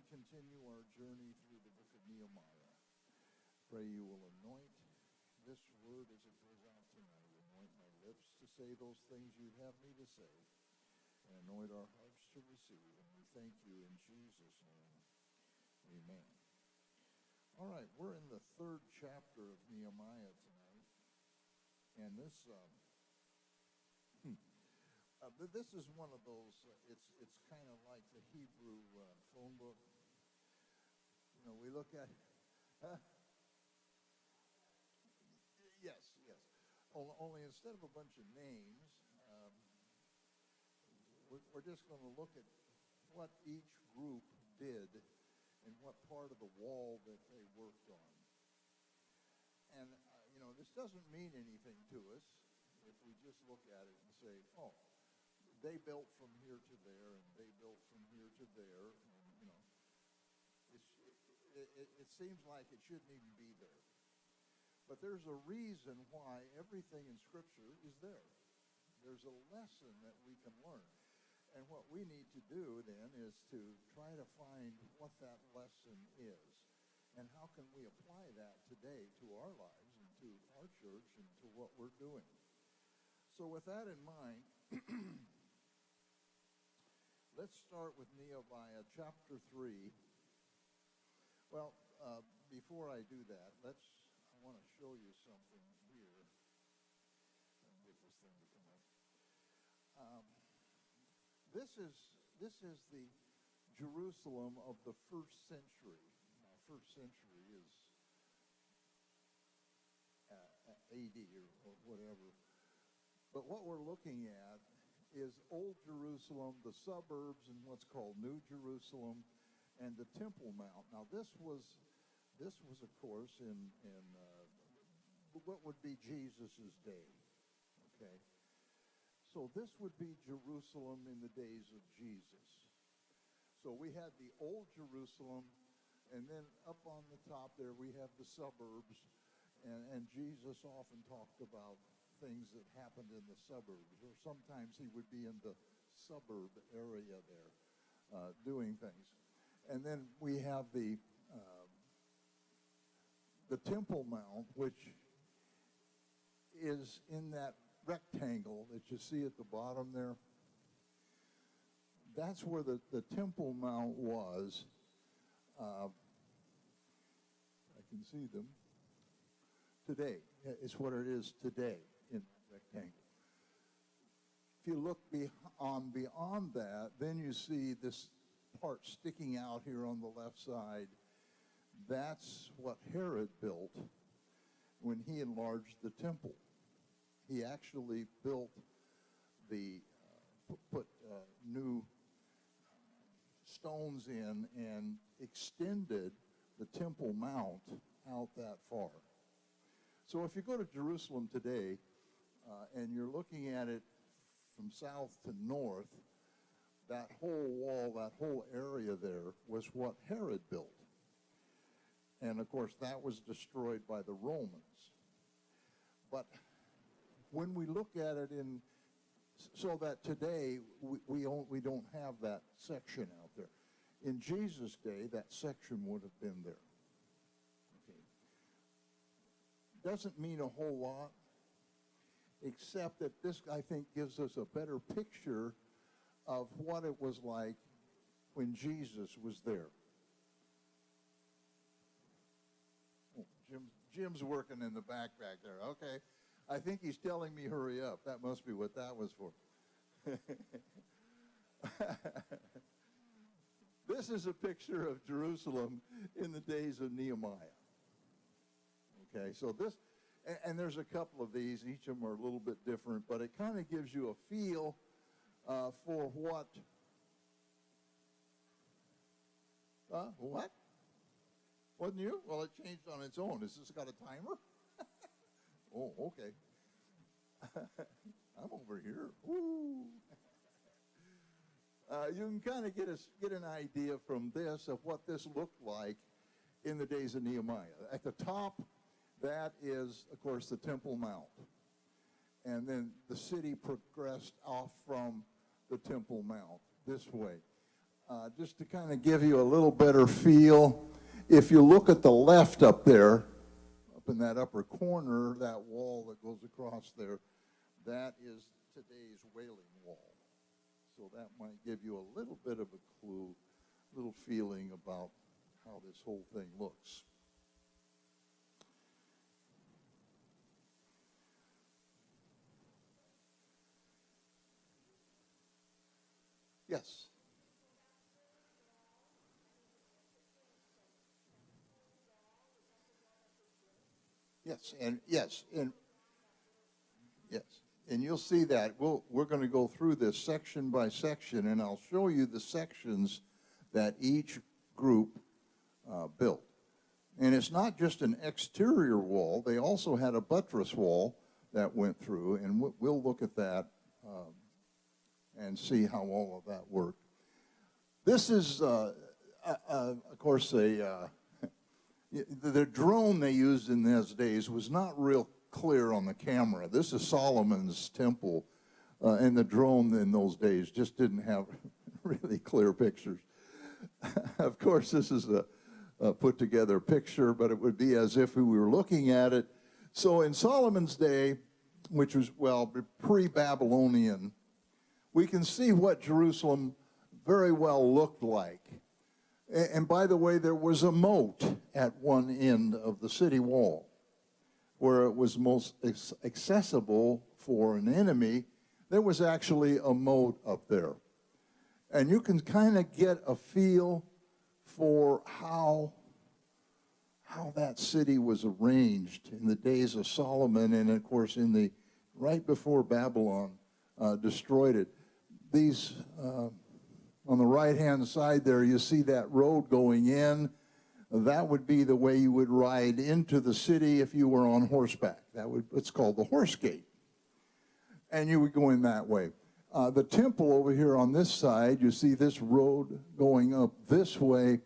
continue our journey through the book of Nehemiah. Pray you will anoint this word as it goes out tonight. Anoint my lips to say those things you'd have me to say, and anoint our hearts to receive. And we thank you in Jesus' name. Amen. All right, we're in the third chapter of Nehemiah tonight. And this this is one of those, it's kind of like the Hebrew phone book. You know, we look at, yes. Only instead of a bunch of names, we're just going to look at what each group did and what part of the wall that they worked on. And, this doesn't mean anything to us if we just look at it and say, oh, they built from here to there, and they built from here to there. And, it seems like it shouldn't even be there. But there's a reason why everything in Scripture is there. There's a lesson that we can learn. And what we need to do then is to try to find what that lesson is. And how can we apply that today to our lives and to our church and to what we're doing. So with that in mind, let's start with Nehemiah chapter 3. Well, before I do that, I want to show you something here. I'll get this thing to come up. This is the Jerusalem of the first century. Now, first century is AD or whatever. But what we're looking at is Old Jerusalem, the suburbs, and what's called New Jerusalem, and the Temple Mount. Now, this was of course in what would be Jesus's day. Okay, so this would be Jerusalem in the days of Jesus. So we had the Old Jerusalem, and then up on the top there we have the suburbs, and Jesus often talked about things that happened in the suburbs, or sometimes he would be in the suburb area there doing things. And then we have the Temple Mount, which is in that rectangle that you see at the bottom there. That's where the Temple Mount was. I can see them. Today, it's what it is today in that rectangle. If you look beyond that, then you see this part sticking out here on the left side. That's what Herod built when he enlarged the temple. He actually built put new stones in and extended the Temple Mount out that far. So if you go to Jerusalem today and you're looking at it from south to north, that whole wall, that whole area there was what Herod built. And of course that was destroyed by the Romans. But when we look at it so that today we don't have that section out there. In Jesus' day, that section would have been there. Okay. Doesn't mean a whole lot, except that this, I think, gives us a better picture of what it was like when Jesus was there. Oh, Jim's working in the back there. Okay. I think he's telling me hurry up. That must be what that was for. This is a picture of Jerusalem in the days of Nehemiah. Okay, so this, and there's a couple of these. Each of them are a little bit different, but it kind of gives you a feel for what. What? Wasn't you? Well, it changed on its own. Has this got a timer? Oh, okay. I'm over here. Woo! You can kind of get an idea from this of what this looked like in the days of Nehemiah. At the top, that is, of course, the Temple Mount. And then the city progressed off from the Temple Mount this way. just to kind of give you a little better feel, if you look at the left up there, up in that upper corner, that wall that goes across there, that is today's Wailing Wall. So that might give you a little bit of a clue, little feeling about how this whole thing looks. Yes. Yes, and you'll see that. We're going to go through this section by section, and I'll show you the sections that each group built. And it's not just an exterior wall. They also had a buttress wall that went through, and we'll look at that and see how all of that worked. This is, of course, the drone they used in those days was not real clear on the camera. This is Solomon's temple, and the drone in those days just didn't have really clear pictures. Of course, this is a put together picture, but it would be as if we were looking at it. So in Solomon's day, which was, well, pre-Babylonian, we can see what Jerusalem very well looked like. And by the way, there was a moat at one end of the city wall where it was most accessible for an enemy. There was actually a moat up there. And you can kind of get a feel for how that city was arranged in the days of Solomon, and of course right before Babylon destroyed it. These on the right-hand side there, you see that road going in. That would be the way you would ride into the city if you were on horseback. It's called the horse gate. And you would go in that way. The temple over here on this side, you see this road going up this way.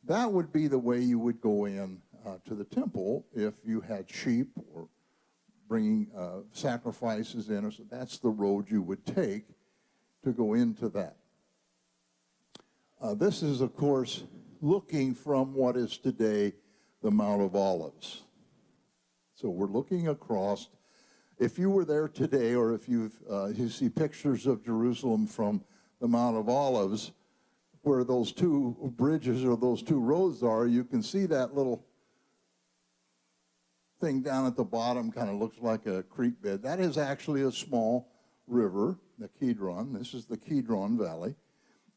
That would be the way you would go in to the temple if you had sheep or bringing sacrifices in. So that's the road you would take to go into that. This is, of course, looking from what is today the Mount of Olives. So we're looking across. If you were there today, or if you see pictures of Jerusalem from the Mount of Olives, where those two bridges or those two roads are, you can see that little thing down at the bottom, kind of looks like a creek bed. That is actually a small river, the Kidron. This is the Kidron Valley.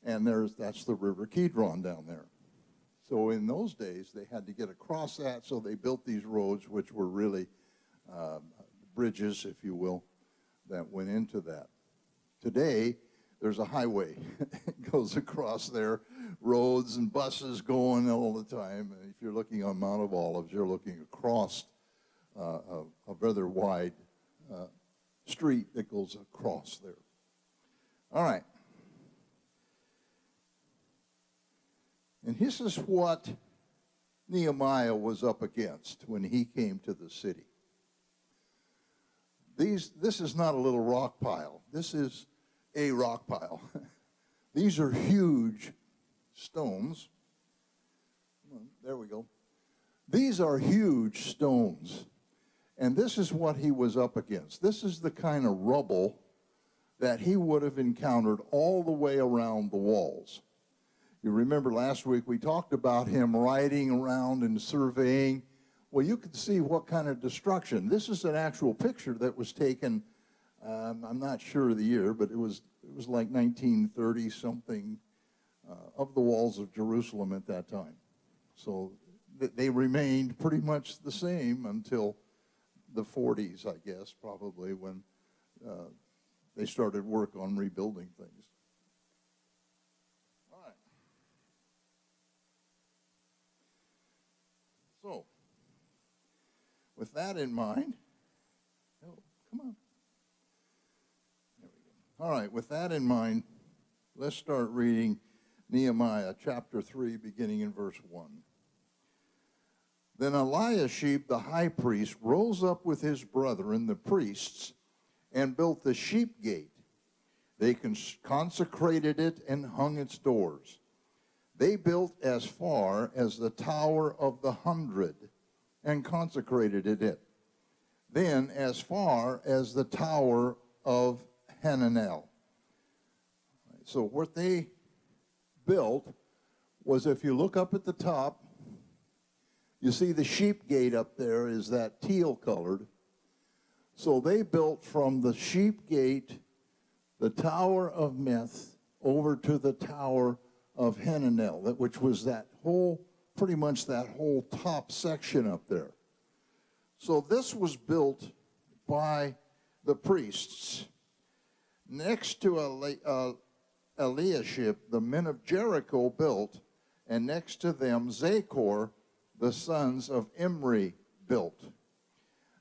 And that's the river Kidron down there. So in those days, they had to get across that, so they built these roads, which were really bridges, if you will, that went into that. Today, there's a highway. It goes across there, roads and buses going all the time. And if you're looking on Mount of Olives, you're looking across a rather wide street that goes across there. All right. And this is what Nehemiah was up against when he came to the city. This is not a little rock pile. This is a rock pile. These are huge stones. There we go. These are huge stones. And this is what he was up against. This is the kind of rubble that he would have encountered all the way around the walls. You remember last week we talked about him riding around and surveying. Well, you could see what kind of destruction. This is an actual picture that was taken, I'm not sure of the year, but it was like 1930 something of the walls of Jerusalem at that time. So they remained pretty much the same until the 40s, I guess, probably, when they started work on rebuilding things. So, with that in mind, come on. There we go. All right, with that in mind, let's start reading Nehemiah chapter 3, beginning in verse 1. Then Eliashib the high priest rose up with his brethren, the priests, and built the sheep gate. They consecrated it and hung its doors. They built as far as the Tower of the 100 and consecrated it. Then as far as the Tower of Hananel. So what they built was, if you look up at the top, you see the sheep gate up there is that teal colored. So they built from the sheep gate, the Tower of Myth, over to the Tower of Hananel, which was that whole, pretty much that whole top section up there. So this was built by the priests. Next to Eliashib, the men of Jericho built, and next to them Zachor, the sons of Imri, built.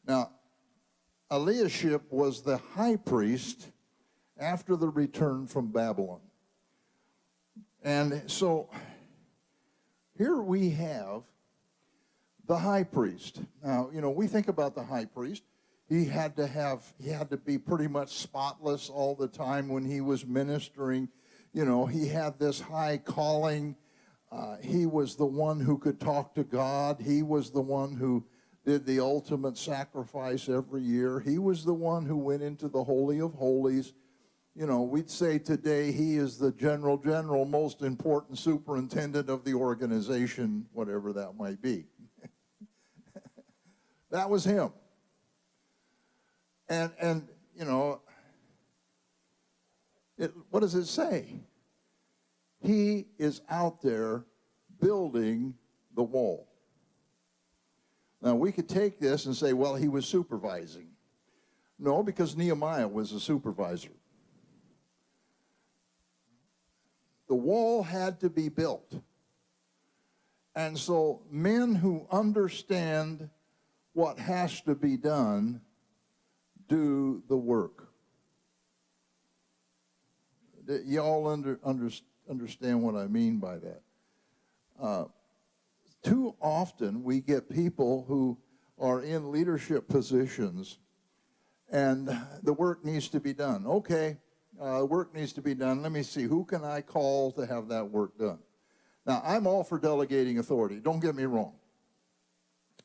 Now, Eliashib was the high priest after the return from Babylon. And so here we have the high priest. Now, you know, we think about the high priest. He had to be pretty much spotless all the time when he was ministering. You know, he had this high calling. He was the one who could talk to God. He was the one who did the ultimate sacrifice every year. He was the one who went into the Holy of Holies. You know, we'd say today he is the general, most important superintendent of the organization, whatever that might be. That was him. And you know, what does it say? He is out there building the wall. Now, we could take this and say, well, he was supervising. No, because Nehemiah was a supervisor. The wall had to be built. And so men who understand what has to be done do the work. Y'all understand what I mean by that. Too often we get people who are in leadership positions and the work needs to be done. Okay, work needs to be done. Let me see, who can I call to have that work done? Now, I'm all for delegating authority. Don't get me wrong.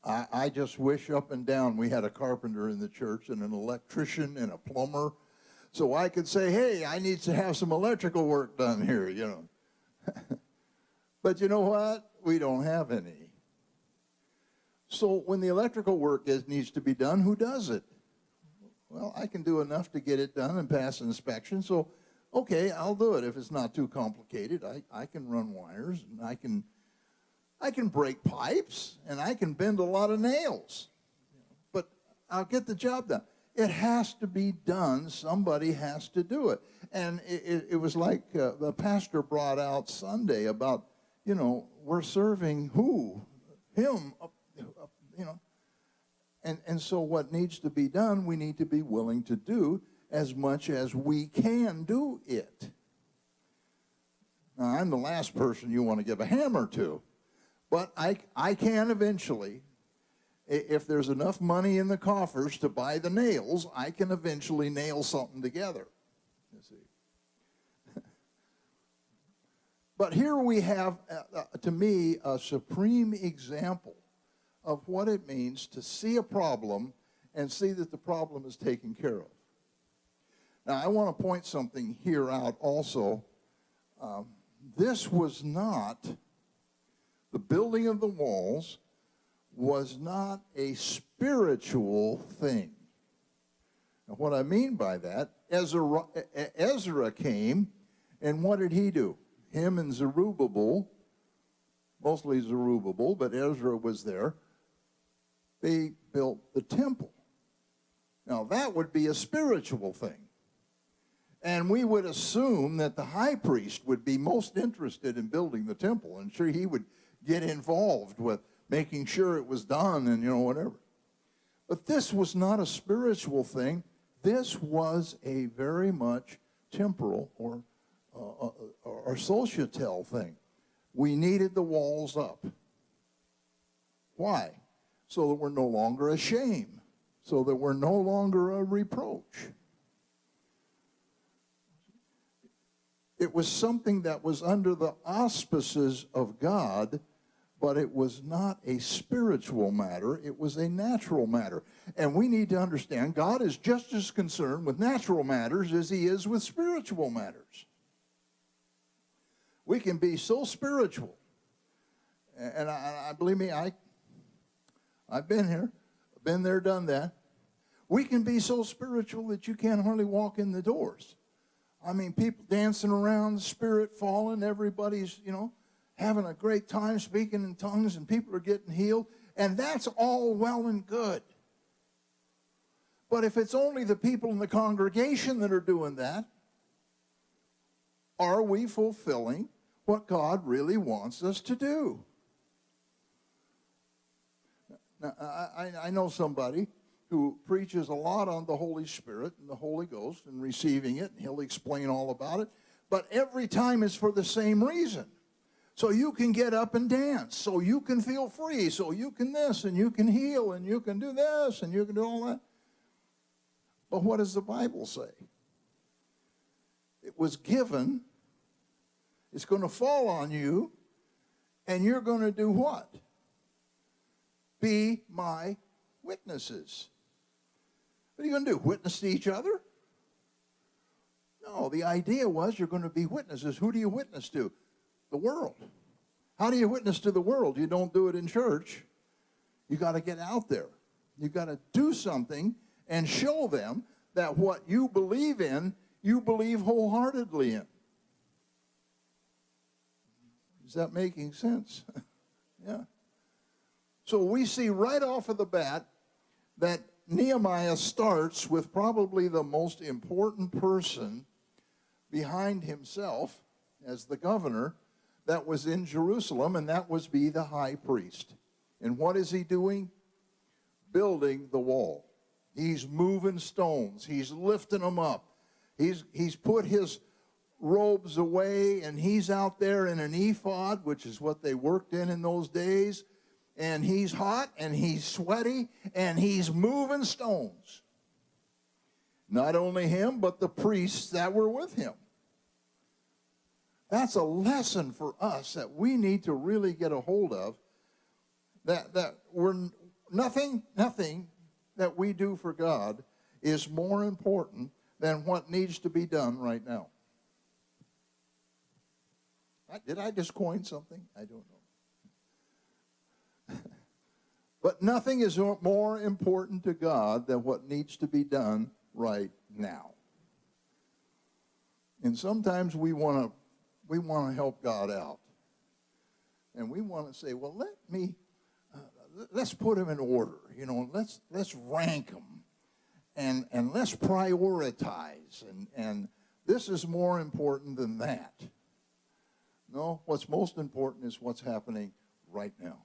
I just wish up and down we had a carpenter in the church and an electrician and a plumber, so I could say, hey, I need to have some electrical work done here, you know. But you know what? We don't have any. So when the electrical work needs to be done, who does it? Well, I can do enough to get it done and pass inspection, so okay, I'll do it. If it's not too complicated, I can run wires, and I can break pipes, and I can bend a lot of nails. But I'll get the job done. It has to be done. Somebody has to do it. And it was like the pastor brought out Sunday about, you know, we're serving who? Him, you know. And so what needs to be done, we need to be willing to do as much as we can do it. Now, I'm the last person you want to give a hammer to. But I can eventually, if there's enough money in the coffers to buy the nails, I can eventually nail something together. You see. But here we have, to me, a supreme example of what it means to see a problem and see that the problem is taken care of. Now, I want to point something here out also. This was not... The building of the walls was not a spiritual thing. Now, what I mean by that, Ezra came, and what did he do? Him and Zerubbabel, mostly Zerubbabel, but Ezra was there. They built the temple. Now, that would be a spiritual thing. And we would assume that the high priest would be most interested in building the temple, and sure, he would get involved with making sure it was done and, you know, whatever. But this was not a spiritual thing. This was a very much temporal or societal thing. We needed the walls up. Why? So that we're no longer a shame. So that we're no longer a reproach. It was something that was under the auspices of God, but it was not a spiritual matter. It was a natural matter. And we need to understand God is just as concerned with natural matters as he is with spiritual matters. We can be so spiritual. And I believe me, I've been here, been there, done that. We can be so spiritual that you can't hardly walk in the doors. I mean, people dancing around, the Spirit falling, everybody's, having a great time speaking in tongues, and people are getting healed. And that's all well and good. But if it's only the people in the congregation that are doing that, are we fulfilling what God really wants us to do? Now, I know somebody who preaches a lot on the Holy Spirit and the Holy Ghost and receiving it, and he'll explain all about it. But every time is for the same reason. So you can get up and dance, so you can feel free, so you can this, and you can heal, and you can do this, and you can do all that. But what does the Bible say? It was given, it's going to fall on you, and you're going to do what? Be my witnesses. What are you going to do? Witness to each other? No, the idea was you're going to be witnesses. Who do you witness to? The world. How do you witness to the world? You don't do it in church. You got to get out there. You got to do something and show them that what you believe in, you believe wholeheartedly in. Is that making sense? Yeah. So we see right off of the bat that Nehemiah starts with probably the most important person behind himself as the governor that was in Jerusalem, and that was be the high priest. And what is he doing? Building the wall. He's moving stones. He's lifting them up. He's put his robes away, and he's out there in an ephod, which is what they worked in those days. And he's hot, and he's sweaty, and he's moving stones. Not only him, but the priests that were with him. That's a lesson for us that we need to really get a hold of. That we're nothing that we do for God is more important than what needs to be done right now. Did I just coin something? I don't know. But nothing is more important to God than what needs to be done right now. And sometimes we want to help God out. And we want to say, well, let's put him in order. Let's rank him. And let's prioritize. And this is more important than that. No, what's most important is what's happening right now.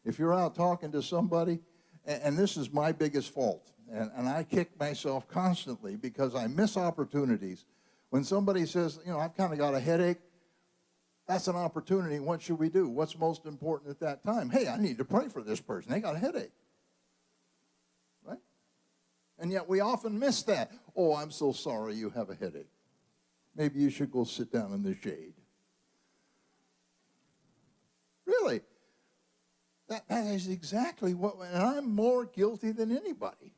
If you're out talking to somebody, and this is my biggest fault, and I kick myself constantly because I miss opportunities. When somebody says, I've kind of got a headache, that's an opportunity. What should we do? What's most important at that time? Hey, I need to pray for this person. They got a headache. Right? And yet we often miss that. Oh, I'm so sorry you have a headache. Maybe you should go sit down in the shade. Really? That is exactly what, and I'm more guilty than anybody.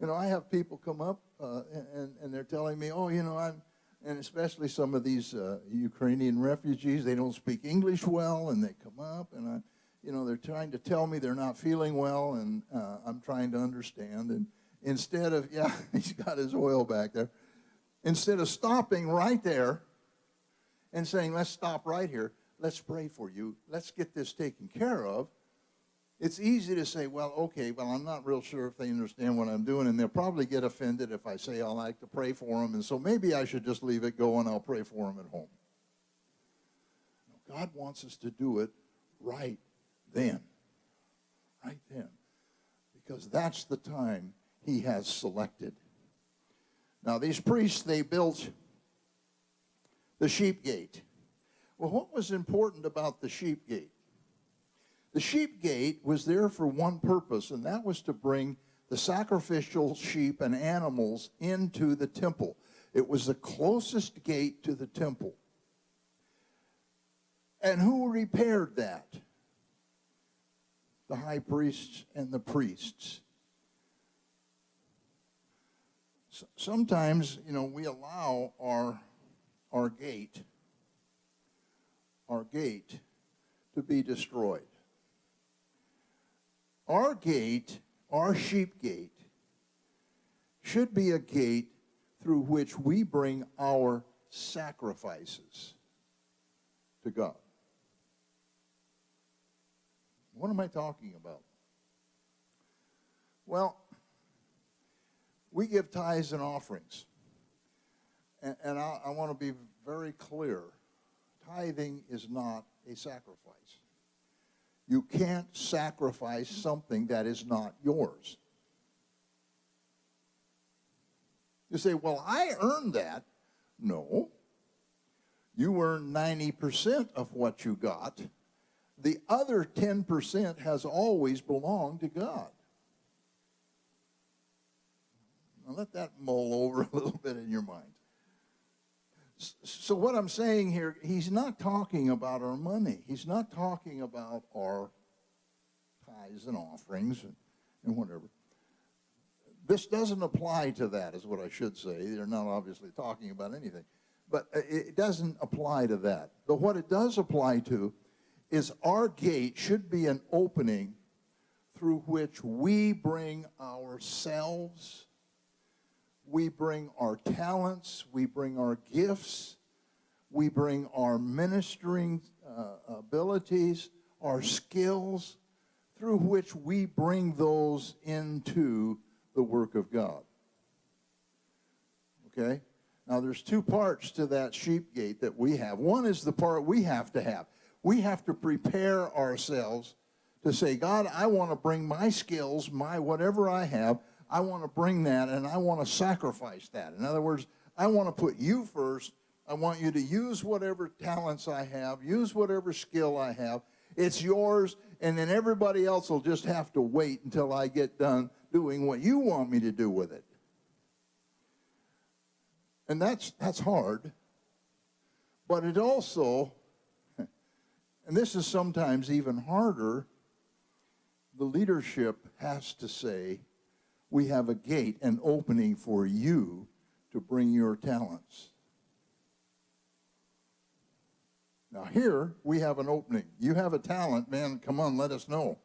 I have people come up and they're telling me, and especially some of these Ukrainian refugees, they don't speak English well, and they come up and they're trying to tell me they're not feeling well, and I'm trying to understand. And instead of, he's got his oil back there, instead of stopping right there and saying, let's stop right here, let's pray for you, let's get this taken care of. It's easy to say, I'm not real sure if they understand what I'm doing, and they'll probably get offended if I say I'll like to pray for them, and so maybe I should just leave it go and I'll pray for them at home. God wants us to do it right then, because that's the time he has selected. Now, these priests, they built the sheep gate. Well, what was important about the sheep gate? The sheep gate was there for one purpose, and that was to bring the sacrificial sheep and animals into the temple. It was the closest gate to the temple. And who repaired that? The high priests and the priests. Sometimes, we allow our gate to be destroyed. Our gate, our sheep gate, should be a gate through which we bring our sacrifices to God. What am I talking about? Well, we give tithes and offerings. And I want to be very clear. Tithing is not a sacrifice. You can't sacrifice something that is not yours. You say, well, I earned that. No. You earned 90% of what you got. The other 10% has always belonged to God. Now let that mull over a little bit in your mind. So what I'm saying here, he's not talking about our money. He's not talking about our tithes and offerings and whatever. This doesn't apply to that, is what I should say. They're not obviously talking about anything. But it doesn't apply to that. But what it does apply to is our gate should be an opening through which we bring ourselves, we bring our talents, we bring our gifts, we bring our ministering abilities, our skills, through which we bring those into the work of God. Okay? Now, there's two parts to that sheep gate that we have. One is the part we have to have. We have to prepare ourselves to say, God, I want to bring my skills, my whatever I have, I want to bring that, and I want to sacrifice that. In other words, I want to put you first. I want you to use whatever talents I have, use whatever skill I have. It's yours, and then everybody else will just have to wait until I get done doing what you want me to do with it. And that's hard. But it also, and this is sometimes even harder, the leadership has to say, we have a gate, an opening for you to bring your talents. Now here, we have an opening. You have a talent, man, come on, let us know.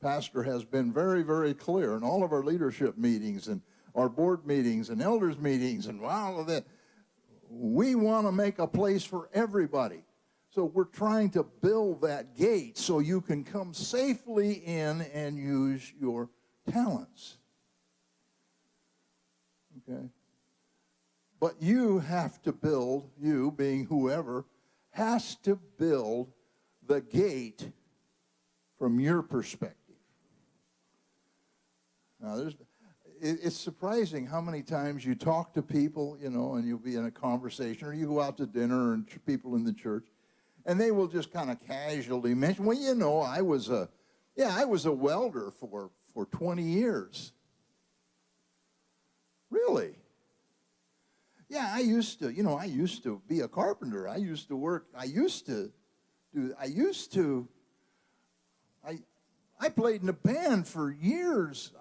Pastor has been very, very clear in all of our leadership meetings and our board meetings and elders meetings and all of that. We want to make a place for everybody. So we're trying to build that gate so you can come safely in and use your talents. Okay? But you have to build, you being whoever, has to build the gate from your perspective. Now, it's surprising how many times you talk to people, and you'll be in a conversation, or you go out to dinner and people in the church, and they will just kind of casually mention, well, I was a welder for 20 years. Really? Yeah, I used to be a carpenter. I played in a band for years.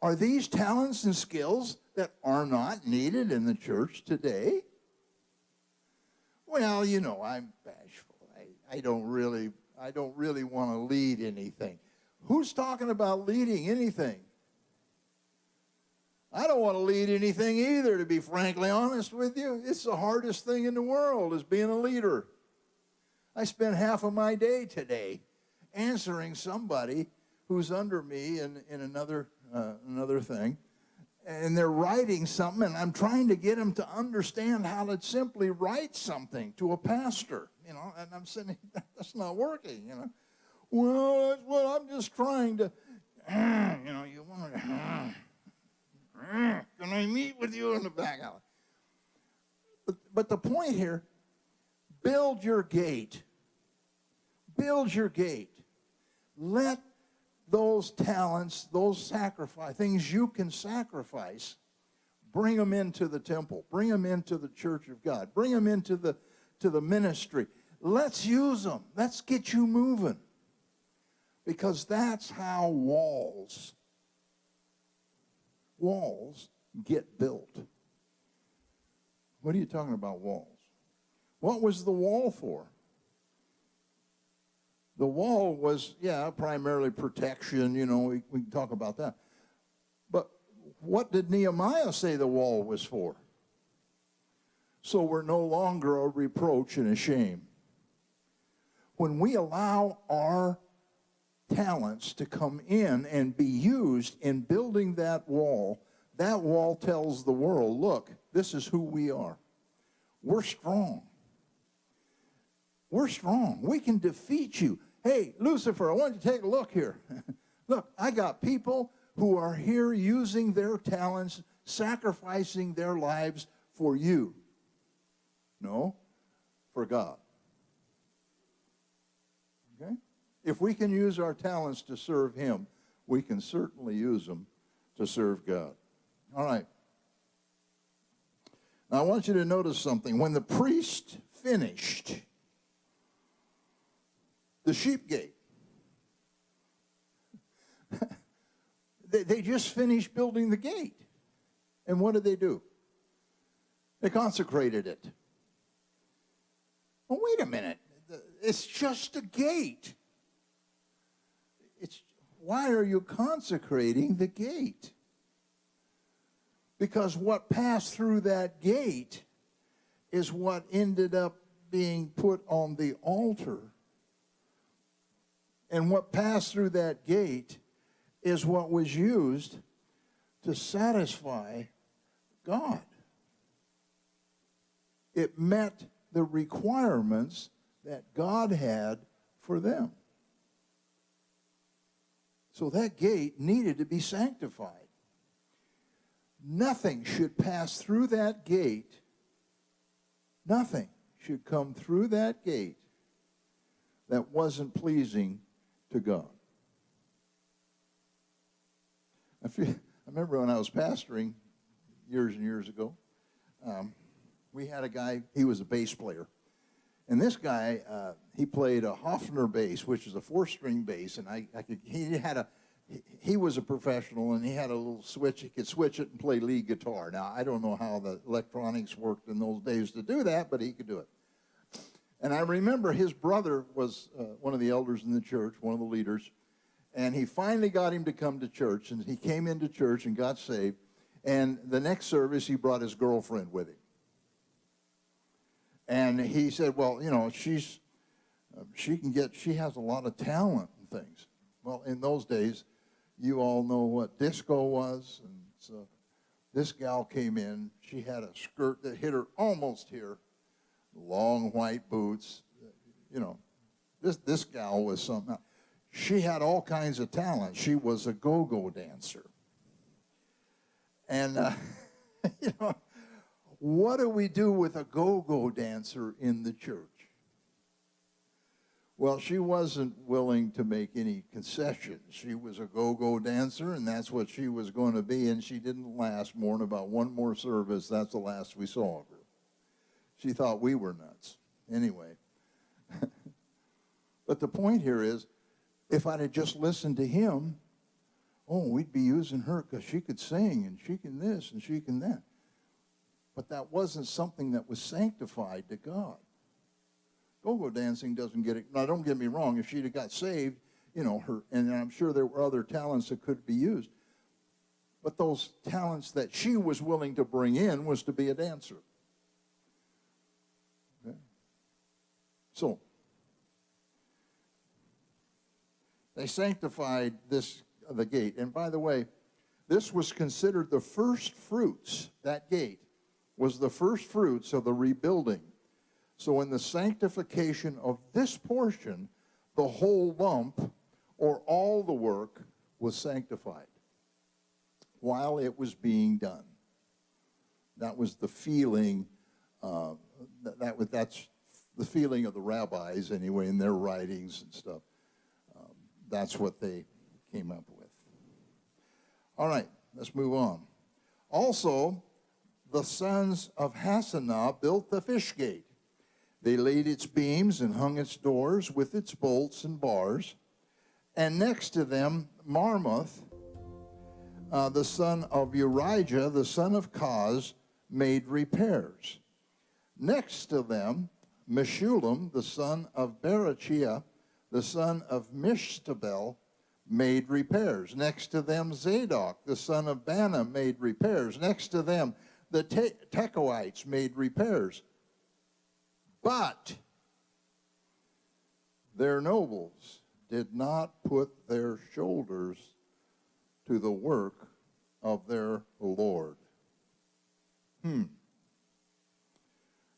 Are these talents and skills that are not needed in the church today? Well, I'm bashful. I don't really want to lead anything. Who's talking about leading anything? I don't want to lead anything either, to be frankly honest with you. It's the hardest thing in the world is being a leader. I spent half of my day today answering somebody who's under me in another thing, and they're writing something, and I'm trying to get them to understand how to simply write something to a pastor, and I'm saying, that's not working, Well, I'm just trying to, you want to, can I meet with you in the back alley? But the point here, build your gate. Build your gate. Let those talents, those sacrifice, things you can sacrifice, bring them into the temple. Bring them into the church of God. Bring them into the ministry. Let's use them. Let's get you moving. Because that's how walls get built. What are you talking about, walls? What was the wall for? The wall was, primarily protection. We can talk about that. But what did Nehemiah say the wall was for? So we're no longer a reproach and a shame. When we allow our talents to come in and be used in building that wall tells the world, look, this is who we are. We're strong. We're strong. We can defeat you. Hey, Lucifer, I want you to take a look here. Look, I got people who are here using their talents, sacrificing their lives for you. No, for God. Okay? If we can use our talents to serve him, we can certainly use them to serve God. All right. Now, I want you to notice something. When the priest finished the sheep gate, they just finished building the gate. And what did they do? They consecrated it. Well, wait a minute. It's just a gate. Why are you consecrating the gate? Because what passed through that gate is what ended up being put on the altar. And what passed through that gate is what was used to satisfy God. It met the requirements that God had for them. So that gate needed to be sanctified. Nothing should pass through that gate. Nothing should come through that gate that wasn't pleasing to God. I remember when I was pastoring years and years ago, we had a guy, he was a bass player. And this guy, he played a Hofner bass, which is a 4-string bass, and he was a professional, and he had a little switch. He could switch it and play lead guitar. Now, I don't know how the electronics worked in those days to do that, but he could do it. And I remember his brother was one of the elders in the church, one of the leaders, and he finally got him to come to church, and he came into church and got saved. And the next service, he brought his girlfriend with him. And he said, well, she has a lot of talent and things. Well, in those days, you all know what disco was. And so this gal came in. She had a skirt that hit her almost here, long white boots. This gal was something. She had all kinds of talent. She was a go-go dancer. And, what do we do with a go-go dancer in the church? Well, she wasn't willing to make any concessions. She was a go-go dancer, and that's what she was going to be, and she didn't last more than about one more service. That's the last we saw of her. She thought we were nuts. Anyway. But the point here is, if I'd have just listened to him, we'd be using her because she could sing, and she can this, and she can that. But that wasn't something that was sanctified to God. Go-go dancing doesn't get it. Now, don't get me wrong. If she'd have got saved, her, and I'm sure there were other talents that could be used. But those talents that she was willing to bring in was to be a dancer. Okay? So, they sanctified the gate. And by the way, this was considered the first fruits, that gate was the first fruits of the rebuilding. So in the sanctification of this portion, the whole lump or all the work was sanctified while it was being done. That was the feeling, that's the feeling of the rabbis anyway in their writings and stuff. That's what they came up with. All right, let's move on. Also, the sons of Hassenaah built the fish gate. They laid its beams and hung its doors with its bolts and bars. And next to them, Marmoth, the son of Urijah, the son of Koz, made repairs. Next to them, Meshullam, the son of Berechiah, the son of Mishtabel, made repairs. Next to them, Zadok, the son of Bana, made repairs. Next to them, the Tekoites made repairs. But their nobles did not put their shoulders to the work of their Lord.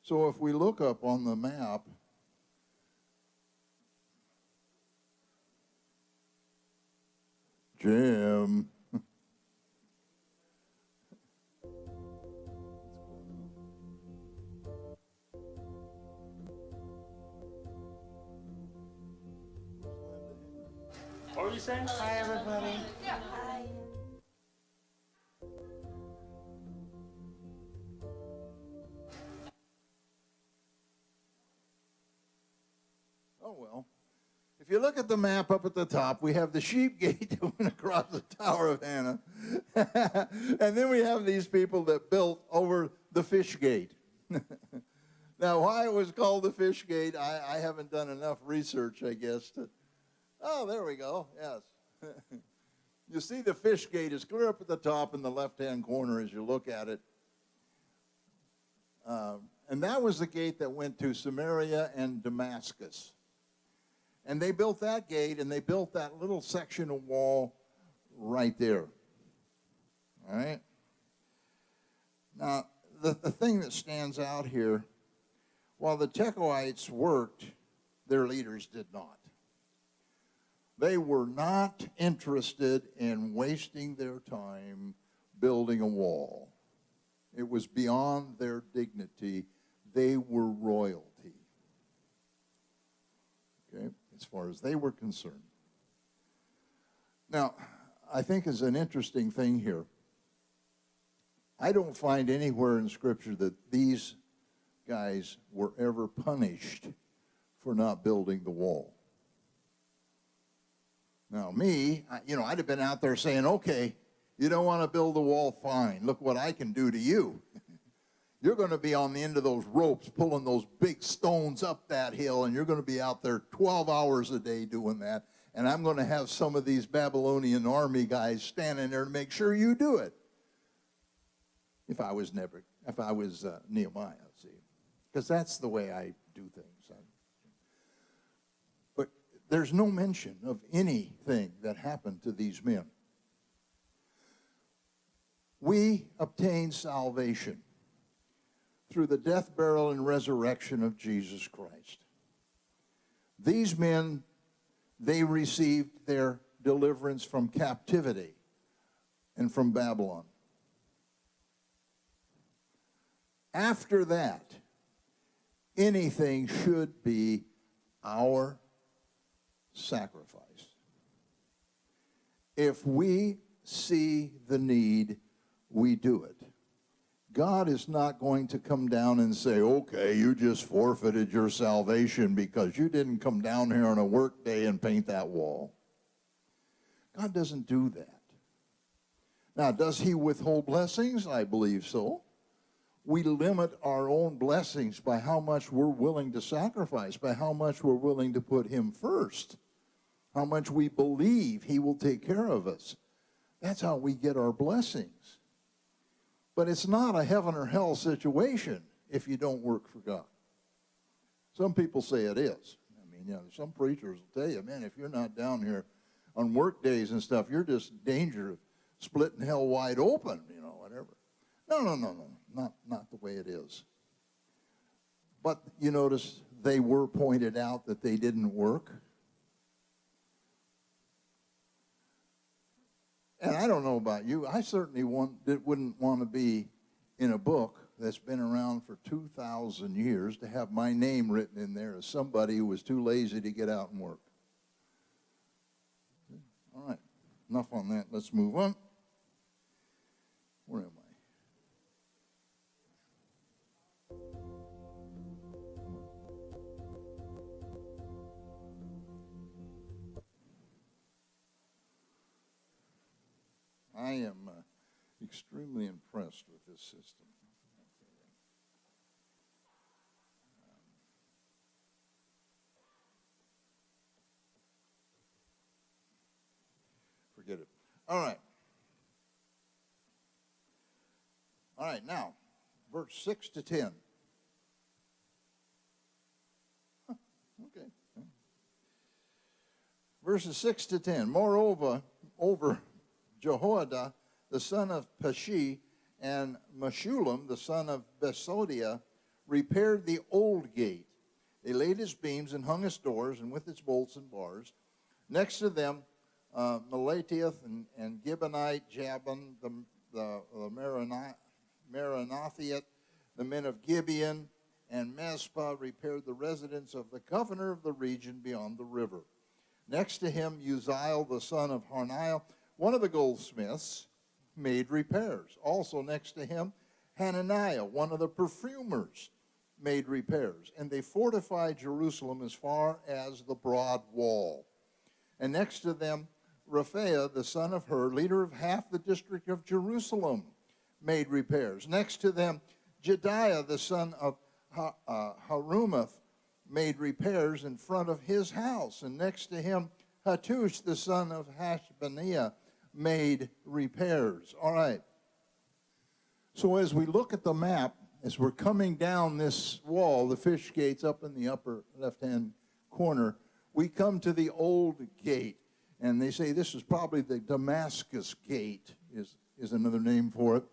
So if we look up on the map, Jim. What were you saying? Hi, everybody. Yeah. Hi. Oh, well. If you look at the map up at the top, we have the sheep gate that went across the Tower of Hannah. And then we have these people that built over the fish gate. Now, why it was called the fish gate, I haven't done enough research, I guess. Oh, there we go. Yes. You see the fish gate is clear up at the top in the left-hand corner as you look at it. And that was the gate that went to Samaria and Damascus. And they built that gate, and they built that little section of wall right there. All right? Now, the thing that stands out here, while the Tekoites worked, their leaders did not. They were not interested in wasting their time building a wall. It was beyond their dignity. They were royalty. Okay? As far as they were concerned. Now, I think is an interesting thing here. I don't find anywhere in Scripture that these guys were ever punished for not building the wall. Now, me, I'd have been out there saying, okay, you don't want to build the wall, fine. Look what I can do to you. You're going to be on the end of those ropes pulling those big stones up that hill, and you're going to be out there 12 hours a day doing that, and I'm going to have some of these Babylonian army guys standing there to make sure you do it. If I was Nehemiah, see. Because that's the way I do things. But there's no mention of anything that happened to these men. We obtain salvation through the death, burial, and resurrection of Jesus Christ. These men, they received their deliverance from captivity and from Babylon. After that, anything should be our sacrifice. If we see the need, we do it. God is not going to come down and say, okay, you just forfeited your salvation because you didn't come down here on a work day and paint that wall. God doesn't do that. Now, does he withhold blessings? I believe so. We limit our own blessings by how much we're willing to sacrifice, by how much we're willing to put him first, how much we believe he will take care of us. That's how we get our blessings. But it's not a heaven or hell situation if you don't work for God. Some people say it is. I mean, some preachers will tell you, man, if you're not down here on work days and stuff, you're just in danger of splitting hell wide open, whatever. No, not the way it is. But you notice they were pointed out that they didn't work. And I don't know about you. I certainly wouldn't want to be in a book that's been around for 2,000 years to have my name written in there as somebody who was too lazy to get out and work. All right. enough on that. Let's move on. Where am I? I am extremely impressed with this system. Forget it. All right. All right, now, verse 6 to 10. Okay. Verses 6 to 10. Moreover, over Jehoiada, the son of Pashi, and Meshullam, the son of Besodiah, repaired the old gate. They laid its beams and hung its doors, and with its bolts and bars. Next to them, Melatiah and Gibeonite, Jabin, the Maranathiat, the men of Gibeon, and Mizpah repaired the residence of the governor of the region beyond the river. Next to him, Uzziel, the son of Harniah, one of the goldsmiths, made repairs. Also next to him, Hananiah, one of the perfumers, made repairs. And they fortified Jerusalem as far as the broad wall. And next to them, Raphaiah, the son of Hur, leader of half the district of Jerusalem, made repairs. Next to them, Jediah, the son of Harumaph, made repairs in front of his house. And next to him, Hattush, the son of Hashbaniah, made repairs. All right. So as we look at the map, as we're coming down this wall, the fish gate's up in the upper left-hand corner, we come to the old gate. And they say this is probably the Damascus gate, is another name for it.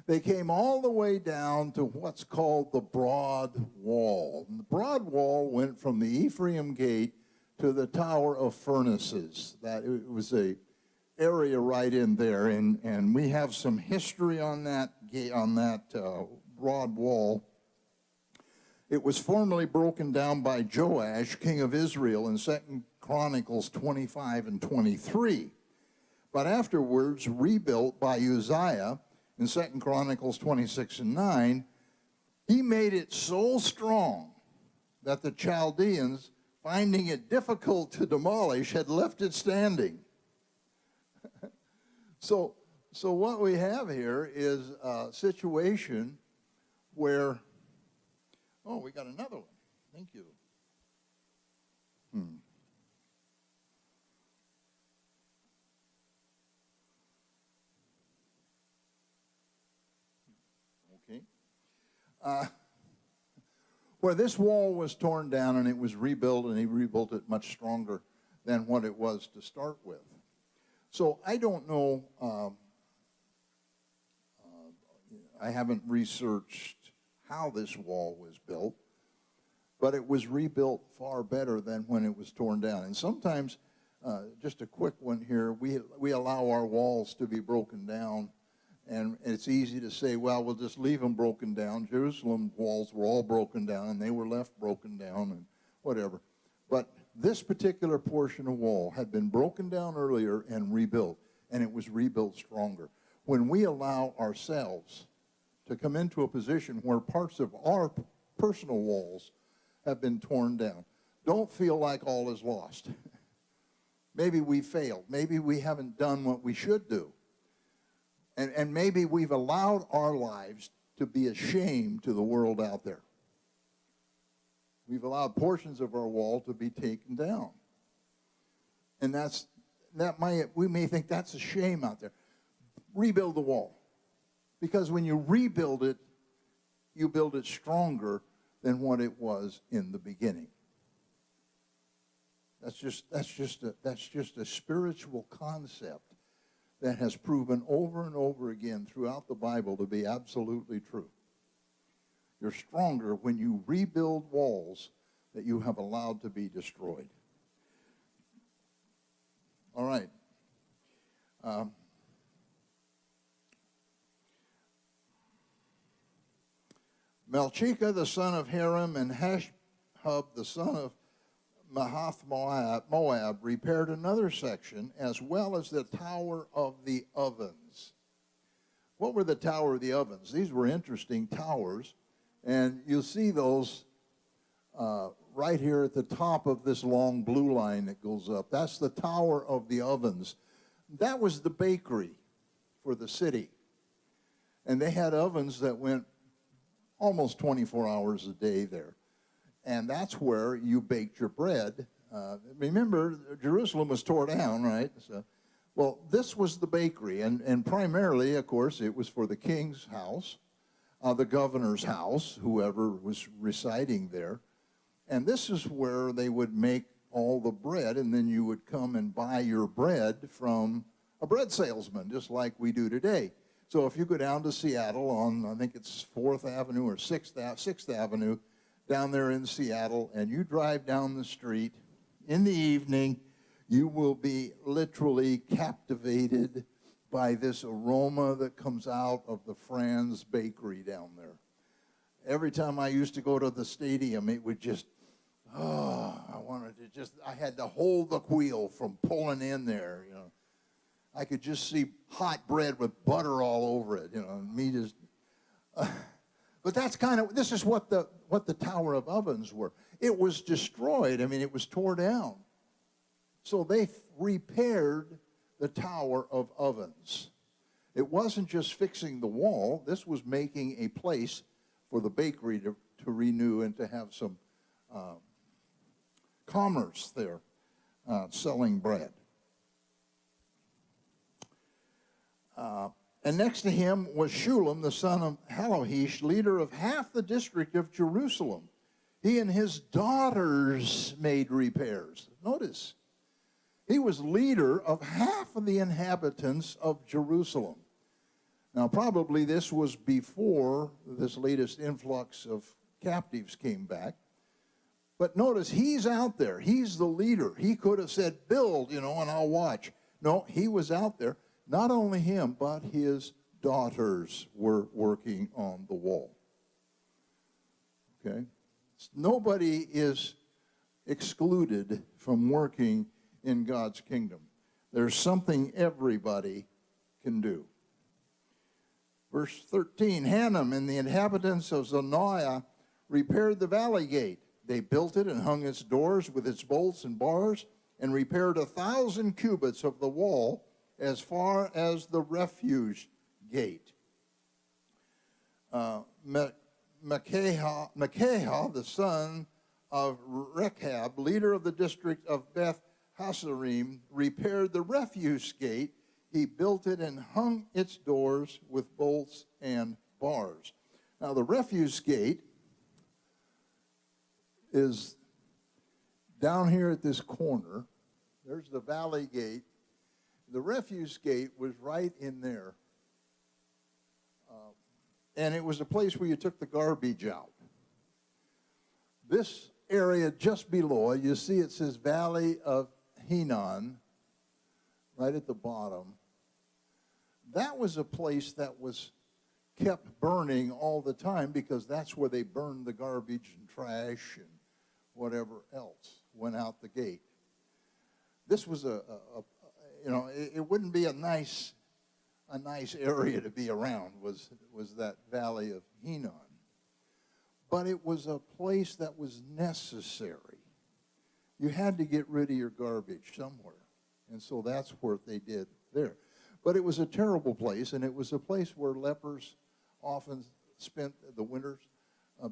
They came all the way down to what's called the Broad Wall. And the Broad Wall went from the Ephraim Gate to the Tower of Furnaces. That it was a area right in there, and we have some history on that gate, on that Broad Wall. It was formerly broken down by Joash, king of Israel, in 2 Chronicles 25 and 23, but afterwards rebuilt by Uzziah in 2 Chronicles 26 and 9. He made it so strong that the Chaldeans, finding it difficult to demolish, had left it standing. So what we have here is a situation where, oh, we got another one. Thank you. Okay. Where this wall was torn down and it was rebuilt, and he rebuilt it much stronger than what it was to start with. So I don't know, I haven't researched how this wall was built, but it was rebuilt far better than when it was torn down. And sometimes, just a quick one here, we allow our walls to be broken down, and it's easy to say, well, we'll just leave them broken down. Jerusalem walls were all broken down, and they were left broken down and whatever. But this particular portion of wall had been broken down earlier and rebuilt, and it was rebuilt stronger. When we allow ourselves to come into a position where parts of our personal walls have been torn down, don't feel like all is lost. Maybe we failed. Maybe we haven't done what we should do. And maybe we've allowed our lives to be a shame to the world out there. We've allowed portions of our wall to be taken down. And we may think that's a shame out there. Rebuild the wall. Because when you rebuild it, you build it stronger than what it was in the beginning. That's just a spiritual concept that has proven over and over again throughout the Bible to be absolutely true. You're stronger when you rebuild walls that you have allowed to be destroyed. All right. Melchizedek, the son of Haram, and Hashub, the son of Mahath Moab repaired another section, as well as the Tower of the Ovens. What were the Tower of the Ovens? These were interesting towers, and you'll see those right here at the top of this long blue line that goes up. That's the Tower of the Ovens. That was the bakery for the city. And they had ovens that went almost 24 hours a day there. And that's where you baked your bread. Remember, Jerusalem was torn down, right? So, well, this was the bakery. And primarily, of course, it was for the king's house, the governor's house, whoever was residing there. And this is where they would make all the bread, and then you would come and buy your bread from a bread salesman, just like we do today. So if you go down to Seattle on, I think it's 4th Avenue or 6th Avenue, down there in Seattle, and you drive down the street in the evening, you will be literally captivated by this aroma that comes out of the Franz Bakery down there. Every time I used to go to the stadium, it would just, I had to hold the wheel from pulling in there, you know. I could just see hot bread with butter all over it, you know, and me just, but that's kind of, this is what the Tower of Ovens were. It was destroyed. I mean, it was torn down. So they repaired the Tower of Ovens. It wasn't just fixing the wall. This was making a place for the bakery to renew and to have some commerce there, selling bread. And next to him was Shulem, the son of Halohesh, leader of half the district of Jerusalem. He and his daughters made repairs. Notice, he was leader of half of the inhabitants of Jerusalem. Now, probably this was before this latest influx of captives came back. But notice, he's out there. He's the leader. He could have said, build, you know, and I'll watch. No, he was out there. Not only him, but his daughters were working on the wall. Okay? Nobody is excluded from working in God's kingdom. There's something everybody can do. Verse 13, Hanam and the inhabitants of Zaniah repaired the valley gate. They built it and hung its doors with its bolts and bars, and repaired 1,000 cubits of the wall as far as the refuge gate. Micaiah, the son of Rechab, leader of the district of Beth Hasarim, repaired the refuse gate. He built it and hung its doors with bolts and bars. Now, the refuse gate is down here at this corner. There's the valley gate. The refuse gate was right in there. And it was a place where you took the garbage out. This area just below, you see it says Valley of Hinnom, right at the bottom. That was a place that was kept burning all the time because that's where they burned the garbage and trash and whatever else went out the gate. This was it wouldn't be a nice area to be around, was that Valley of Hinnom. But it was a place that was necessary. You had to get rid of your garbage somewhere. And so that's what they did there. But it was a terrible place, and it was a place where lepers often spent the winters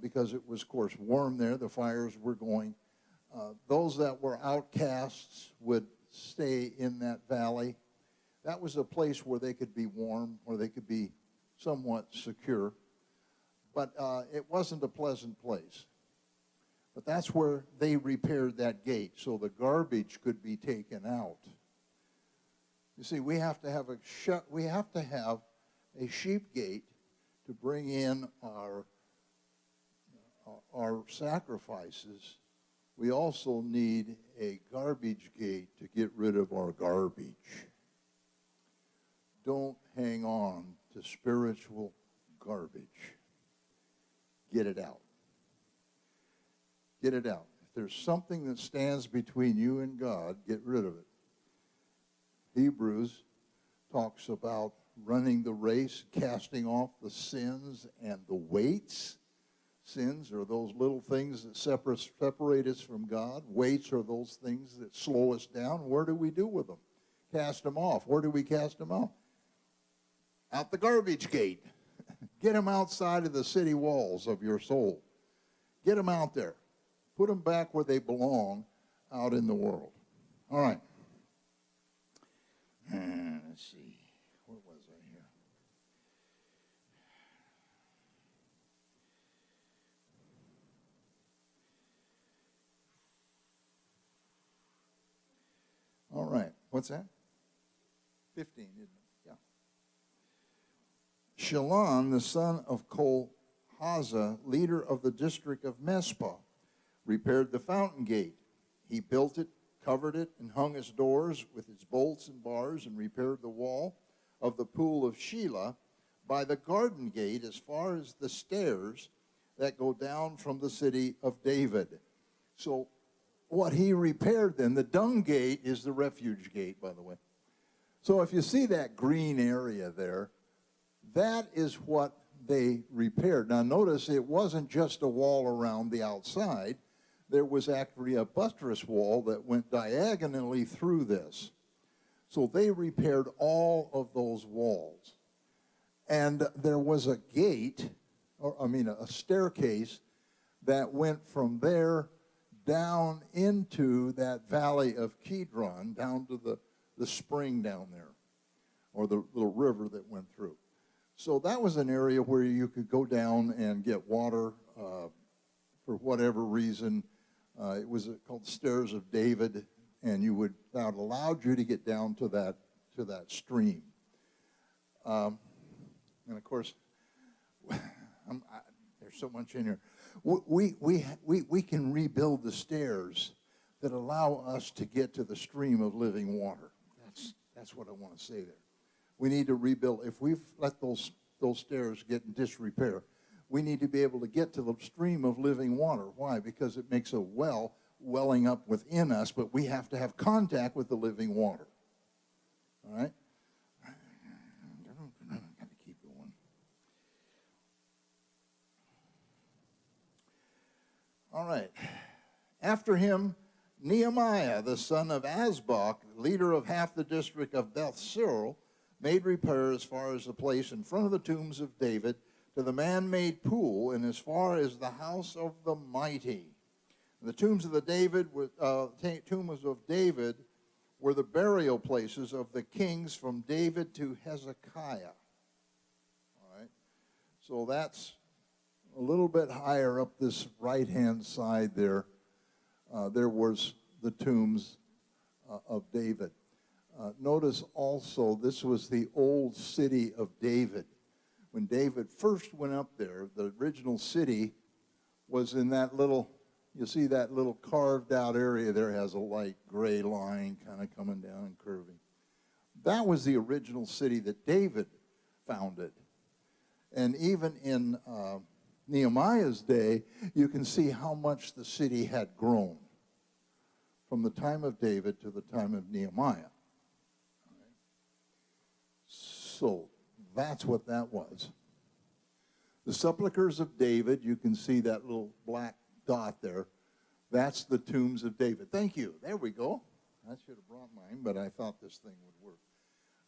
because it was, of course, warm there. The fires were going. Those that were outcasts would stay in that valley. That was a place where they could be warm, where they could be somewhat secure. But it wasn't a pleasant place. But that's where they repaired that gate so the garbage could be taken out. You see, we have to have a sheep gate to bring in our sacrifices. We also need a garbage gate to get rid of our garbage. Don't hang on to spiritual garbage. Get it out. Get it out. If there's something that stands between you and God, get rid of it. Hebrews talks about running the race, casting off the sins and the weights. Sins are those little things that separate us from God. Weights are those things that slow us down. Where do we do with them? Cast them off. Where do we cast them off? Out the garbage gate. Get them outside of the city walls of your soul. Get them out there. Put them back where they belong, out in the world. All right. Let's see. Where was I here? All right. What's that? 15, isn't it? Yeah. Shalom, the son of Kolhaza, leader of the district of Mespah, repaired the fountain gate. He built it, covered it, and hung its doors with its bolts and bars, and repaired the wall of the pool of Shelah by the garden gate as far as the stairs that go down from the city of David. So what he repaired then, the dung gate is the refuge gate, by the way. So if you see that green area there, that is what they repaired. Now notice it wasn't just a wall around the outside. There was actually a buttress wall that went diagonally through this. So they repaired all of those walls. And there was a gate, a staircase that went from there down into that valley of Kidron, down to the spring down there, or the little river that went through. So that was an area where you could go down and get water for whatever reason. It was called the Stairs of David, and that allowed you to get down to that stream. And of course, there's so much in here. We can rebuild the stairs that allow us to get to the stream of living water. That's what I want to say there. We need to rebuild. If we've let those stairs get in disrepair, we need to be able to get to the stream of living water. Why? Because it makes a well welling up within us, but we have to have contact with the living water. All right? I've got to keep going. All right. After him, Nehemiah, the son of Azbuk, leader of half the district of Beth-Searl, made repair as far as the place in front of the tombs of David to the man-made pool, and as far as the house of the mighty. The tombs of tombs of David were the burial places of the kings from David to Hezekiah. All right, so that's a little bit higher up this right-hand side there. There was the tombs of David. Notice also this was the old city of David. When David first went up there, the original city was in that little, you see that little carved out area there has a light gray line kind of coming down and curving. That was the original city that David founded. And even in Nehemiah's day, you can see how much the city had grown from the time of David to the time of Nehemiah. So that's what that was. The sepulchres of David, you can see that little black dot there. That's the tombs of David. Thank you. There we go. I should have brought mine, but I thought this thing would work.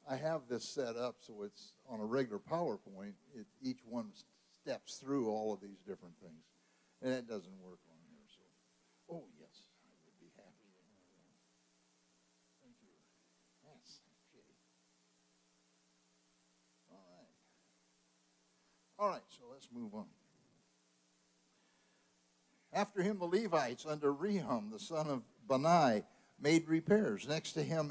I have this set up so it's on a regular PowerPoint. Each one steps through all of these different things. And it doesn't work on here. So, oh, yes, I would be happy. Thank you. Yes, okay. All right, so let's move on. After him, the Levites under Rehum, the son of Bani, made repairs. Next to him,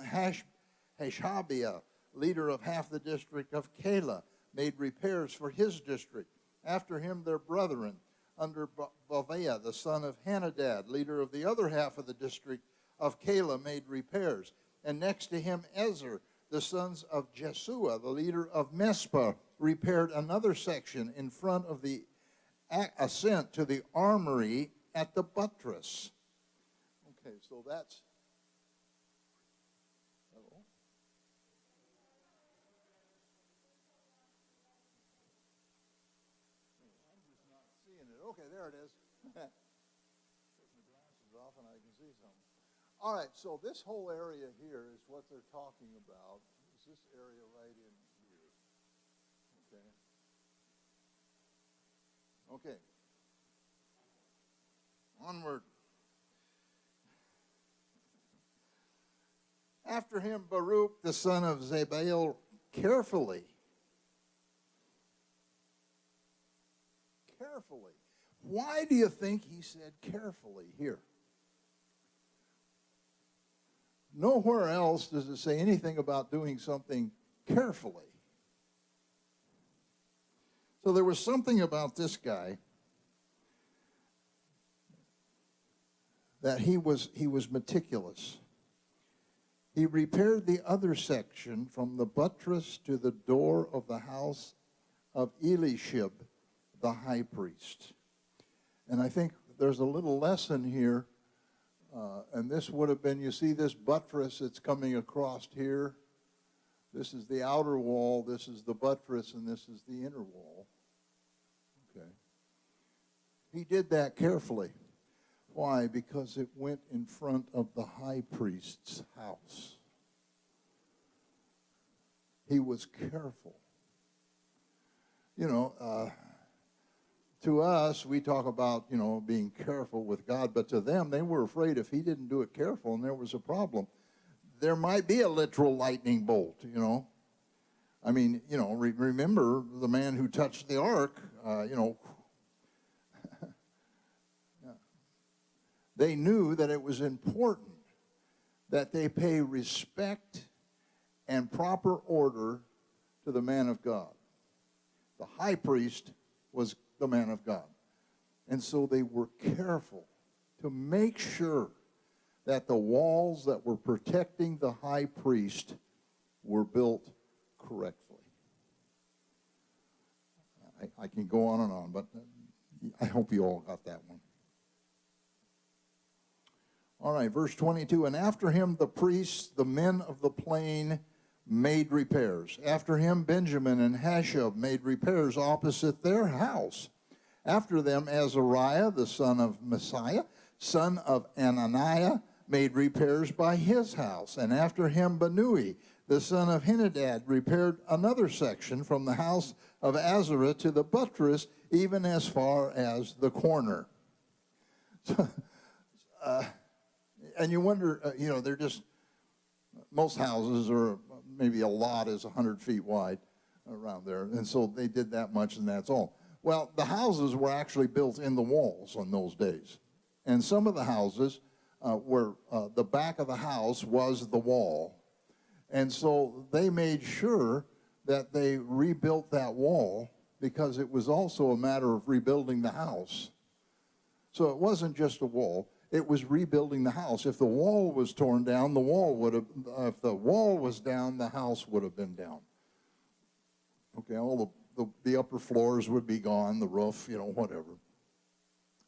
Hashabiah, leader of half the district of Keilah, made repairs for his district. After him, their brethren under Baviah, the son of Henadad, leader of the other half of the district of Keilah, made repairs. And next to him, Ezer, the sons of Jesua, the leader of Mespah, repaired another section in front of the ascent to the armory at the buttress. Okay, so that's, hello? I'm just not seeing it. Okay, there it is. Take my glasses off and I can see something. All right, so this whole area here is what they're talking about. Is this area right in here? Okay. Okay. Onward. After him, Baruch, the son of Zabdiel, carefully. Why do you think he said carefully here? Nowhere else does it say anything about doing something carefully. So there was something about this guy that he was meticulous. He repaired the other section from the buttress to the door of the house of Eliashib, the high priest. And I think there's a little lesson here, and this would have been, you see this buttress that's coming across here? This is the outer wall, this is the buttress, and this is the inner wall. Okay. He did that carefully. Why? Because it went in front of the high priest's house. He was careful. You know, to us, we talk about, you know, being careful with God, but to them, they were afraid if he didn't do it careful and there was a problem, there might be a literal lightning bolt, you know. I mean, you know, remember the man who touched the ark, you know. They knew that it was important that they pay respect and proper order to the man of God. The high priest was the man of God. And so they were careful to make sure that the walls that were protecting the high priest were built correctly. I can go on and on, but I hope you all got that one. All right, verse 22, and after him the priests, the men of the plain, made repairs. After him Benjamin and Hashab made repairs opposite their house. After them Azariah, the son of Messiah, son of Ananiah, made repairs by his house. And after him Benui, the son of Henadad, repaired another section from the house of Azariah to the buttress, even as far as the corner. And you wonder, you know, they're just, most houses are, maybe a lot is 100 feet wide around there. And so they did that much and that's all. Well, the houses were actually built in the walls on those days. And some of the houses were, the back of the house was the wall. And so they made sure that they rebuilt that wall because it was also a matter of rebuilding the house. So it wasn't just a wall. It was rebuilding the house. If the wall was torn down, the wall would have, if the wall was down, the house would have been down. Okay, all the upper floors would be gone, the roof, you know, whatever.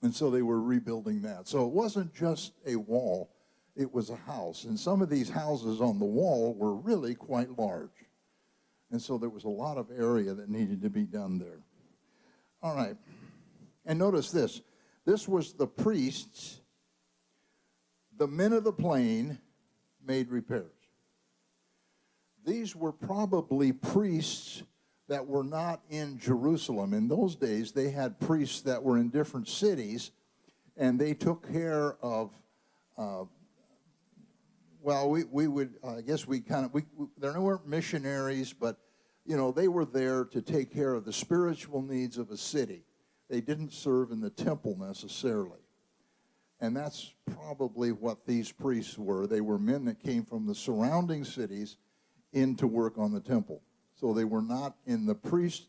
And so they were rebuilding that. So it wasn't just a wall, it was a house. And some of these houses on the wall were really quite large. And so there was a lot of area that needed to be done there. All right. And notice this. This was the priests. The men of the plain made repairs. These were probably priests that were not in Jerusalem. In those days, they had priests that were in different cities, and they took care of, well, we would, I guess we kind of, there weren't missionaries, but, you know, they were there to take care of the spiritual needs of a city. They didn't serve in the temple necessarily. And that's probably what these priests were. They were men that came from the surrounding cities in to work on the temple. So they were not in the priest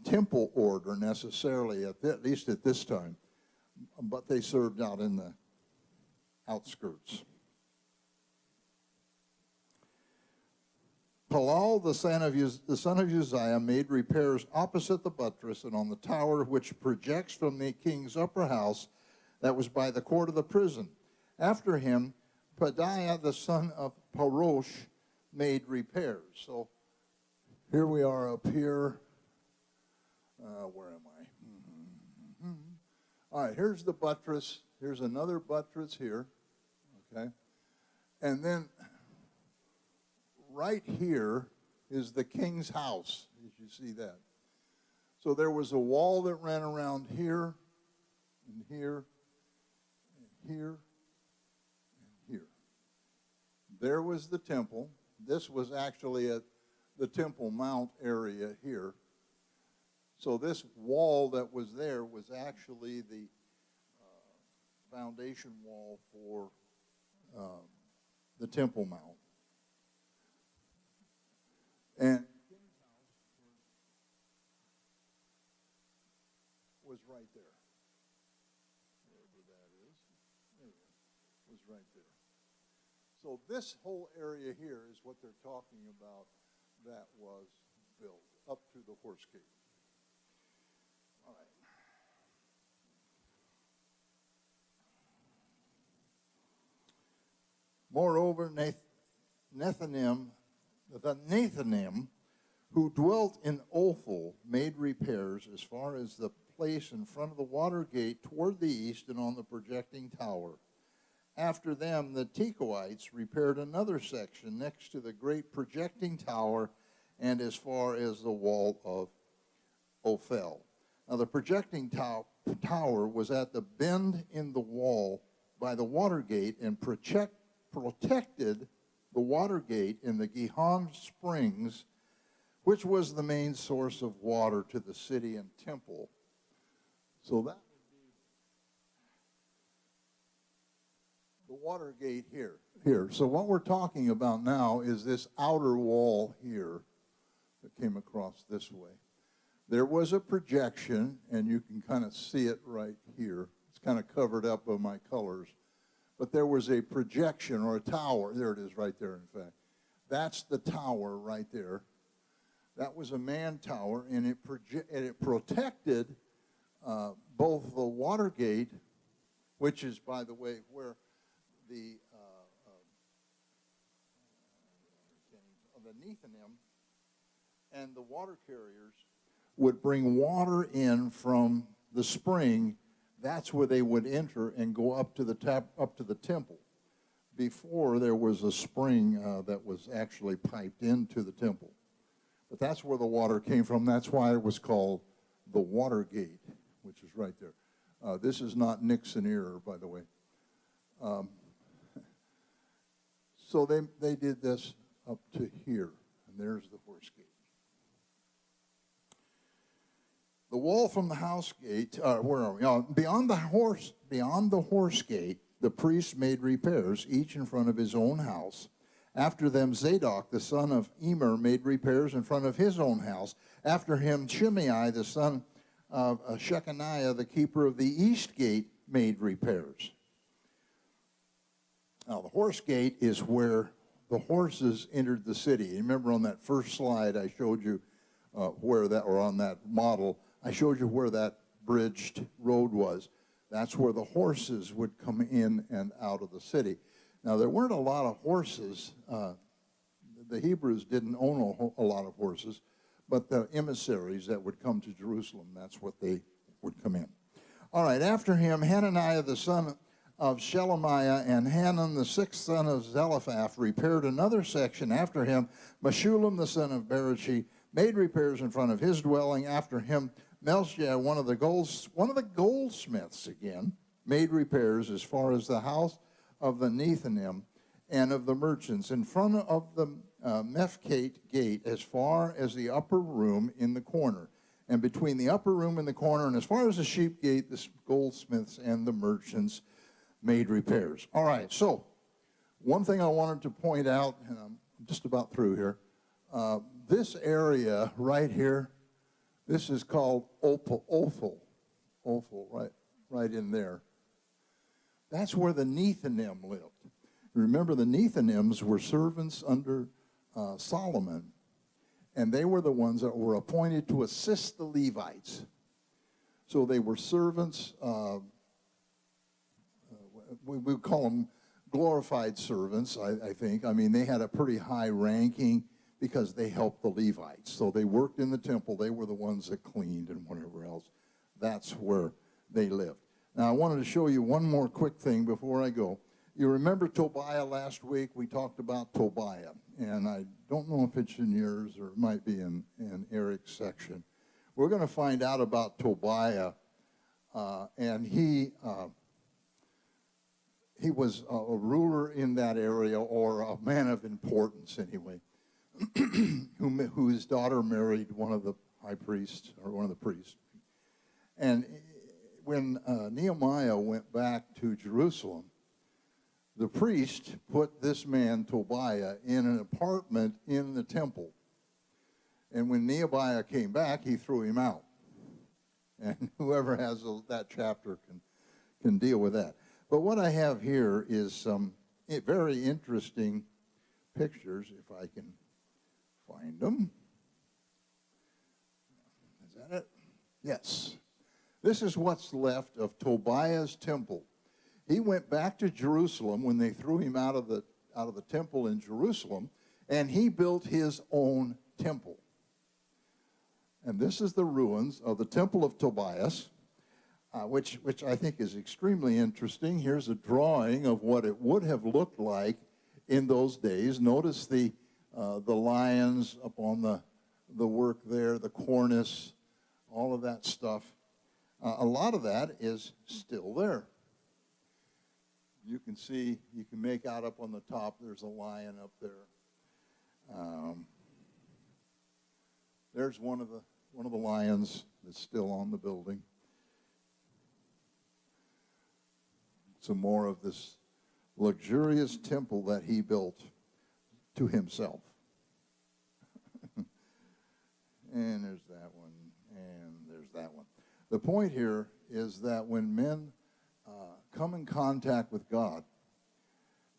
temple order necessarily, at least at this time, but they served out in the outskirts. Palal, the son of Uzziah, made repairs opposite the buttress and on the tower which projects from the king's upper house that was by the court of the prison. After him, Pedaiah the son of Parosh made repairs. So here we are up here. Where am I? All right, here's the buttress. Here's another buttress here. Okay. And then right here is the king's house, as you see that. So there was a wall that ran around here, and here, and here, and here. There was the temple. This was actually at the Temple Mount area here. So this wall that was there was actually the foundation wall for the Temple Mount. And the king's house was right there. Wherever that is. There it is. Was right there. So this whole area here is what they're talking about that was built up to the horse gate. All right. Moreover, Nethanim, who dwelt in Ophel, made repairs as far as the place in front of the water gate toward the east and on the projecting tower. After them, the Tekoites repaired another section next to the great projecting tower and as far as the wall of Ophel. Now, the projecting tower was at the bend in the wall by the water gate and protected the water gate in the Gihon Springs, which was the main source of water to the city and temple. So that would be the water gate here. So what we're talking about now is this outer wall here that came across this way. There was a projection, and you can kind of see it right here. It's kind of covered up by my colors. But there was a projection or a tower. There it is right there, in fact. That's the tower right there. That was a man tower, and it protected both the water gate, which is, by the way, where the Nethanim and the water carriers would bring water in from the spring. That's where they would enter and go up to the temple. Before, there was a spring that was actually piped into the temple. But that's where the water came from. That's why it was called the water gate, which is right there. This is not Nixon era, by the way. So they did this up to here, and there's the horse gate. The wall from the house gate, where are we? Beyond the horse gate, the priests made repairs, each in front of his own house. After them, Zadok, the son of Emer, made repairs in front of his own house. After him, Shimei, the son of Shechaniah, the keeper of the east gate, made repairs. Now, the horse gate is where the horses entered the city. You remember on that first slide I showed you where that, or on that model, I showed you where that bridged road was. That's where the horses would come in and out of the city. Now, there weren't a lot of horses. The Hebrews didn't own a lot of horses, but the emissaries that would come to Jerusalem, that's what they would come in. All right, after him, Hananiah the son of Shelemiah and Hanan the sixth son of Zelophehad repaired another section. After him, Meshullam the son of Berechi made repairs in front of his dwelling. After him, Melchiah, one of the goldsmiths again, made repairs as far as the house of the Nethanim and of the merchants in front of the Mephkate gate as far as the upper room in the corner. And between the upper room and the corner and as far as the sheep gate, the goldsmiths and the merchants made repairs. All right, so one thing I wanted to point out, and I'm just about through here, this area right here, this is called Ophel, right in there. That's where the Nethanim lived. Remember, the Nethanims were servants under Solomon, and they were the ones that were appointed to assist the Levites. So they were servants. we call them glorified servants, I think. I mean, they had a pretty high ranking because they helped the Levites. So they worked in the temple. They were the ones that cleaned and whatever else. That's where they lived. Now, I wanted to show you one more quick thing before I go. You remember Tobiah last week? We talked about Tobiah. And I don't know if it's in yours or it might be in Eric's section. We're going to find out about Tobiah. And he was a ruler in that area, or a man of importance anyway, whose daughter married one of the high priests, or one of the priests. And when Nehemiah went back to Jerusalem, the priest put this man, Tobiah, in an apartment in the temple. And when Nehemiah came back, he threw him out. And whoever has that chapter can deal with that. But what I have here is some very interesting pictures, if I can find them. Is that it? Yes. This is what's left of Tobiah's temple. He went back to Jerusalem when they threw him out of the temple in Jerusalem, and he built his own temple. And this is the ruins of the temple of Tobias, which I think is extremely interesting. Here's a drawing of what it would have looked like in those days. Notice the lions up on the work there, the cornice, all of that stuff. A lot of that is still there. You can see, you can make out up on the top, there's a lion up there. There's one of the lions that's still on the building. Some more of this luxurious temple that he built to himself. And there's that one, and there's that one. The point here is that when men come in contact with God,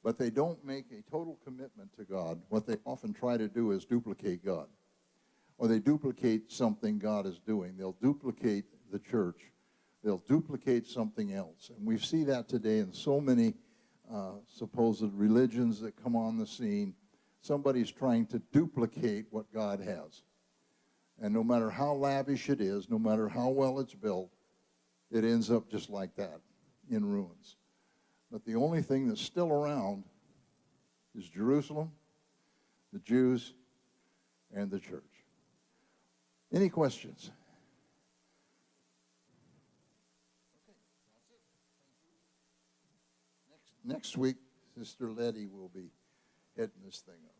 but they don't make a total commitment to God, what they often try to do is duplicate God. Or they duplicate something God is doing. They'll duplicate the church. They'll duplicate something else. And we see that today in so many supposed religions that come on the scene. Somebody's trying to duplicate what God has. And no matter how lavish it is, no matter how well it's built, it ends up just like that, in ruins. But the only thing that's still around is Jerusalem, the Jews, and the church. Any questions? Okay, that's it. Next week, Sister Letty will be heading this thing up.